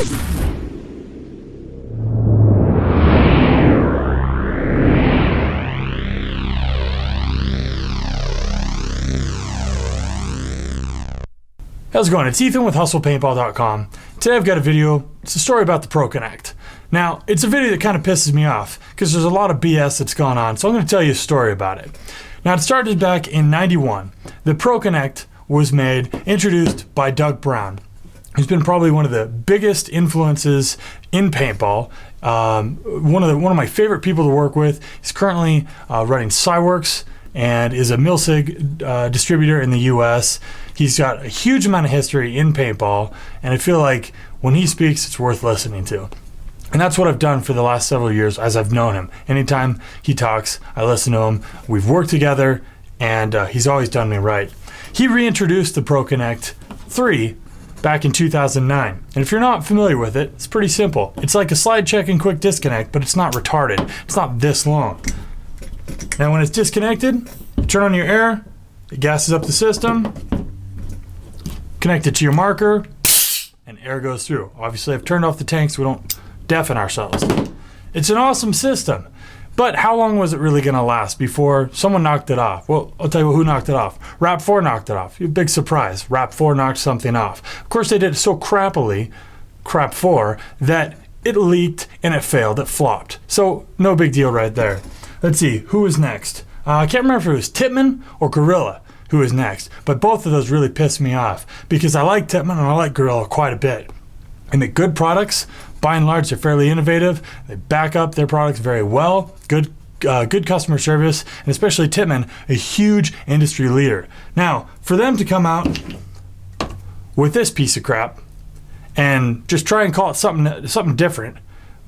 How's it going? It's Ethan with HustlePaintball.com. Today I've got a video. It's a story about the Pro-Connect. Now, it's a video that kind of pisses me off because there's a lot of BS that's gone on, so I'm going to tell you a story about it. Now, it started back in '91. The Pro-Connect was introduced by Doug Brown, who's been probably one of the biggest influences in paintball. One of my favorite people to work with. He's currently running Psiworx and is a Milsig distributor in the US. He's got a huge amount of history in paintball, and I feel like when he speaks, it's worth listening to. And that's what I've done for the last several years as I've known him. Anytime he talks, I listen to him. We've worked together, and he's always done me right. He reintroduced the Pro-Connect III back in 2009. And if you're not familiar with it, it's pretty simple. It's like a slide check and quick disconnect, but it's not retarded. It's not this long. Now when it's disconnected, turn on your air, it gasses up the system, connect it to your marker, and air goes through. Obviously I've turned off the tanks so we don't deafen ourselves. It's an awesome system, but how long was it really gonna last before someone knocked it off? Well, I'll tell you who knocked it off. Rap 4 knocked it off. Big surprise, Rap 4 knocked something off. Of course they did it so crappily, Crap 4, that it leaked and it failed, it flopped. So no big deal right there. Let's see, who was next? I can't remember if it was Tippmann or Gorilla who was next, but both of those really pissed me off because I like Tippmann and I like Gorilla quite a bit. They make good products. By and large, they're fairly innovative. They back up their products very well. Good customer service, and especially Tippmann, a huge industry leader. Now, for them to come out with this piece of crap and just try and call it something different,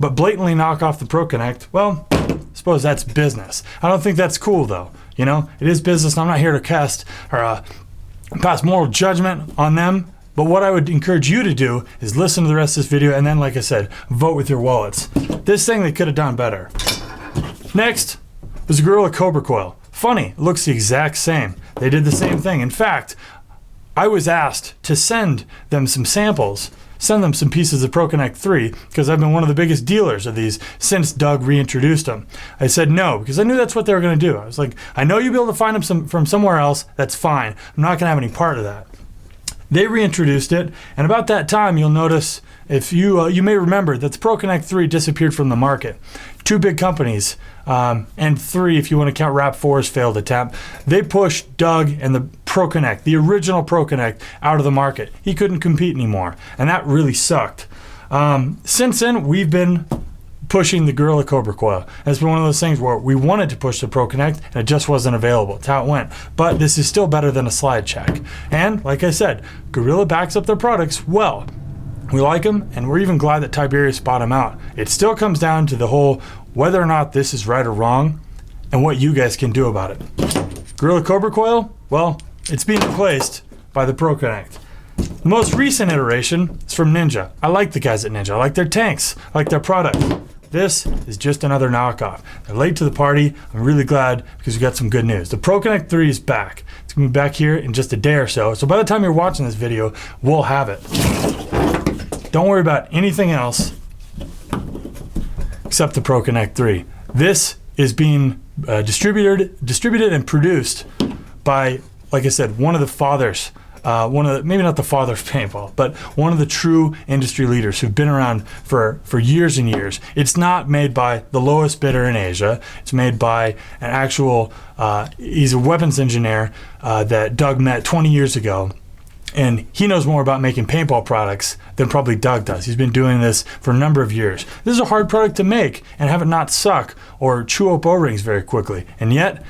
but blatantly knock off the Pro-Connect, well, I suppose that's business. I don't think that's cool though. You know, it is business, and I'm not here to cast or pass moral judgment on them. But what I would encourage you to do is listen to the rest of this video, and then, like I said, vote with your wallets. This thing they could have done better. Next was the Gorilla Cobra Coil. Funny, it looks the exact same. They did the same thing. In fact, I was asked to send them some samples, send them some pieces of Pro-Connect III, because I've been one of the biggest dealers of these since Doug reintroduced them. I said no, because I knew that's what they were going to do. I was like, I know you'll be able to find them from somewhere else. That's fine. I'm not going to have any part of that. They reintroduced it, and about that time, you'll notice, if you may remember that the Pro-Connect III disappeared from the market. Two big companies, and three, if you want to count Rap 4's failed attempt, they pushed Doug and the Pro-Connect, the original Pro-Connect, out of the market. He couldn't compete anymore, and that really sucked. Since then, we've been pushing the Gorilla Cobra Coil. It's been one of those things where we wanted to push the Pro-Connect and it just wasn't available. That's how it went. But this is still better than a slide check. And like I said, Gorilla backs up their products well. We like them, and we're even glad that Tiberius bought them out. It still comes down to the whole whether or not this is right or wrong and what you guys can do about it. Gorilla Cobra Coil, well, it's being replaced by the Pro-Connect. The most recent iteration is from Ninja. I like the guys at Ninja. I like their tanks. I like their product. This is just another knockoff. They're late to the party. I'm really glad because we got some good news. The Pro-Connect III is back. It's going to be back here in just a day or so. So by the time you're watching this video, we'll have it. Don't worry about anything else except the Pro-Connect III. This is being distributed and produced by, like I said, one of the fathers. Maybe not the father of paintball, but one of the true industry leaders who've been around for years and years. It's not made by the lowest bidder in Asia. It's made by an actual, he's a weapons engineer that Doug met 20 years ago. And he knows more about making paintball products than probably Doug does. He's been doing this for a number of years. This is a hard product to make and have it not suck or chew up O-rings very quickly. And yet,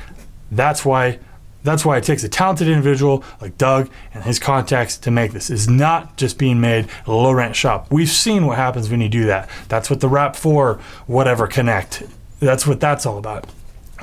that's why it takes a talented individual like Doug and his contacts to make this. It's not just being made at a low rent shop. We've seen what happens when you do that. That's what the Rap 4 whatever Connect, that's what that's all about.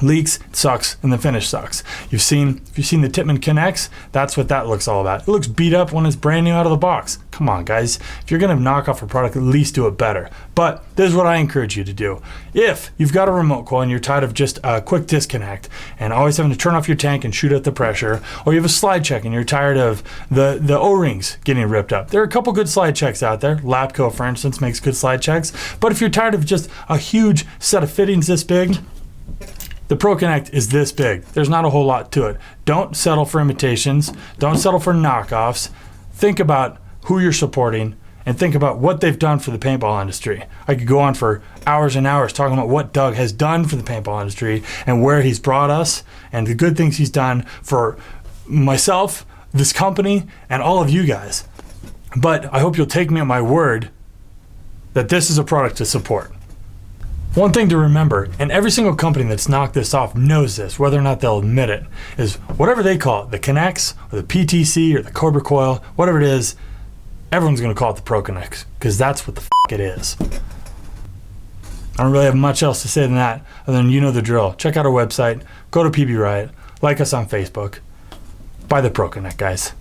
Leaks, it sucks, and the finish sucks. If you've seen the Tippmann Connex, that's what that looks all about. It looks beat up when it's brand new out of the box. Come on, guys. If you're gonna knock off a product, at least do it better. But this is what I encourage you to do. If you've got a remote coil and you're tired of just a quick disconnect and always having to turn off your tank and shoot out the pressure, or you have a slide check and you're tired of the O-rings getting ripped up, there are a couple good slide checks out there. Labco, for instance, makes good slide checks. But if you're tired of just a huge set of fittings this big, the Pro-Connect is this big. There's not a whole lot to it. Don't settle for imitations. Don't settle for knockoffs. Think about who you're supporting and think about what they've done for the paintball industry. I could go on for hours and hours talking about what Doug has done for the paintball industry and where he's brought us and the good things he's done for myself, this company, and all of you guys. But I hope you'll take me at my word that this is a product to support. One thing to remember, and every single company that's knocked this off knows this, whether or not they'll admit it, is whatever they call it, the Connex or the PTC or the Cobra Coil, whatever it is, everyone's going to call it the Pro-Connect because that's what the it is. I don't really have much else to say than that, other than you know the drill. Check out our website, go to PB Riot, like us on Facebook, buy the Pro-Connect, guys.